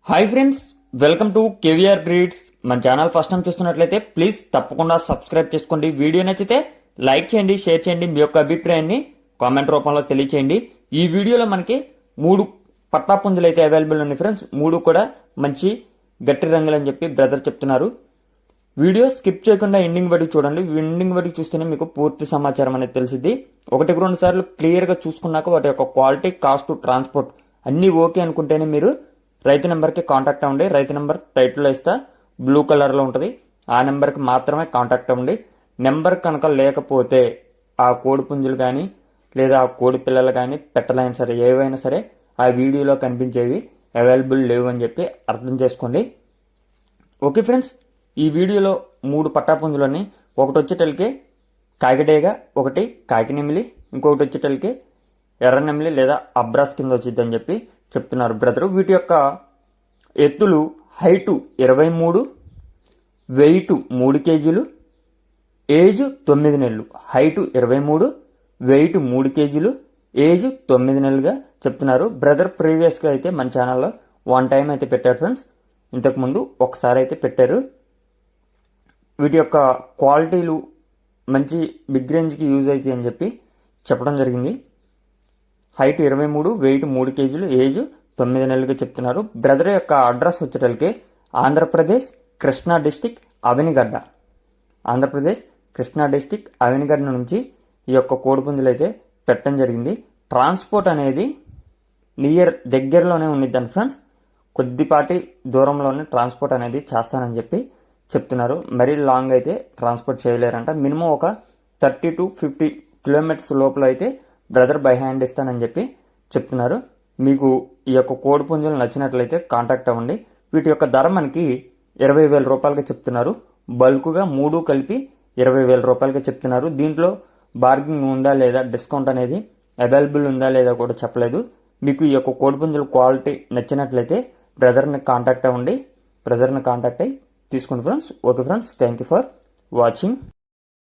Hi friends, welcome to KVR breeds. మన channel first time చూస్తున్నట్లయితే please తప్పకుండా సబ్స్క్రైబ్ చేసుకోండి. వీడియో నచ్చితే లైక్ చేయండి, షేర్ చేయండి, మీ యొక్క అభిప్రాయాన్ని కామెంట్ రూపంలో తెలియచేయండి. ఈ వీడియోలో మనకి 3 పట్టా పుంజులు అయితే అవైలబుల్ ఉన్నాయి ఫ్రెండ్స్. 3 కూడా మంచి గట్టి రంగులు అని చెప్పి బ్రదర్ చెప్తున్నారు. వీడియో స్కిప్ చేయకుండా ఎండింగ్ వరకు చూడండి. ఎండింగ్ వరకు చూస్తేనే మీకు పూర్తి సమాచారం అనేది తెలిసింది. 1-2 సార్లు క్లియర్గా చూసుకున్నాక వాటి యొక్క క్వాలిటీ, కాస్ట్, ట్రాన్స్పోర్ట్ అన్నీ ఓకే అనుకుంటేనే మీరు రైతు నెంబర్కి కాంటాక్ట్ అవ్వండి. రైతు నెంబర్ టైటిల్లో ఇస్తా, బ్లూ కలర్లో ఉంటుంది. ఆ నెంబర్కి మాత్రమే కాంటాక్ట్ అవ్వండి. నెంబర్ కనుక లేకపోతే ఆ కోడి పుంజులు కానీ లేదా ఆ కోడి పిల్లలు కానీ పెట్టలైనా సరే ఏవైనా సరే ఆ వీడియోలో కనిపించేవి అవైలబుల్ లేవు అని చెప్పి అర్థం చేసుకోండి. ఓకే ఫ్రెండ్స్, ఈ వీడియోలో 3 పట్టాపుంజులని, ఒకటి వచ్చేటలకి కాకిడేగ, ఒకటి కాకినెమిలి, ఇంకొకటి వచ్చేటలకి ఎర్రనెమిలి లేదా అబ్రాస్ కింద వచ్చిందని చెప్పి చెప్తున్నారు బ్రదరు. వీటి యొక్క ఎత్తులు హైటు 23, వెయిట్ 3 కేజీలు, ఏజ్ 9 నెలలు. హైటు 23, వెయిట్ 3 కేజీలు, ఏజ్ 9 నెలలుగా చెప్తున్నారు బ్రదర్. ప్రీవియస్గా అయితే మన ఛానల్లో 1 టైం అయితే పెట్టారు ఫ్రెండ్స్. ఇంతకుముందు ఒకసారి అయితే పెట్టారు. వీటి యొక్క క్వాలిటీలు మంచి బిగ్ రేంజ్కి యూజ్ అవుతాయి అని చెప్పి చెప్పడం జరిగింది. హైట్ 23, వెయిట్ 3 కేజీలు, ఏజ్ 9 నెలలుగా చెప్తున్నారు. బ్రదర్ యొక్క అడ్రస్ వచ్చేటలకి ఆంధ్రప్రదేశ్ కృష్ణా డిస్టిక్ అవనిగడ్డ. ఆంధ్రప్రదేశ్ కృష్ణా డిస్టిక్ అవనిగడ్డ నుంచి ఈ యొక్క కోడిపుంజులు అయితే పెట్టడం జరిగింది. ట్రాన్స్పోర్ట్ అనేది దగ్గరలోనే ఉండిద్దండి ఫ్రెండ్స్. కొద్దిపాటి దూరంలోనే ట్రాన్స్పోర్ట్ అనేది చేస్తానని చెప్పి చెప్తున్నారు. మరీ లాంగ్ అయితే ట్రాన్స్పోర్ట్ చేయలేరంట. మినిమం ఒక 30 to 50 కిలోమీటర్స్ లోపల అయితే బ్రదర్ బై హ్యాండ్ ఇస్తానని చెప్పి చెప్తున్నారు. మీకు ఈ యొక్క కోడి పుంజులు నచ్చినట్లయితే కాంటాక్ట్ అవ్వండి. వీటి యొక్క ధర మనకి 20,000 రూపాయలుగా చెప్తున్నారు. బల్క్గా 3 కలిపి 20,000 రూపాయలుగా చెప్తున్నారు. దీంట్లో బార్గింగ్ ఉందా లేదా, డిస్కౌంట్ అనేది అవైలబుల్ ఉందా లేదా కూడా చెప్పలేదు. మీకు ఈ యొక్క కోడి పుంజుల క్వాలిటీ నచ్చినట్లయితే బ్రదర్ని కాంటాక్ట్ అవ్వండి. బ్రదర్ని కాంటాక్ట్ అయ్యి తీసుకోండి friends. Okay friends, thank you for watching.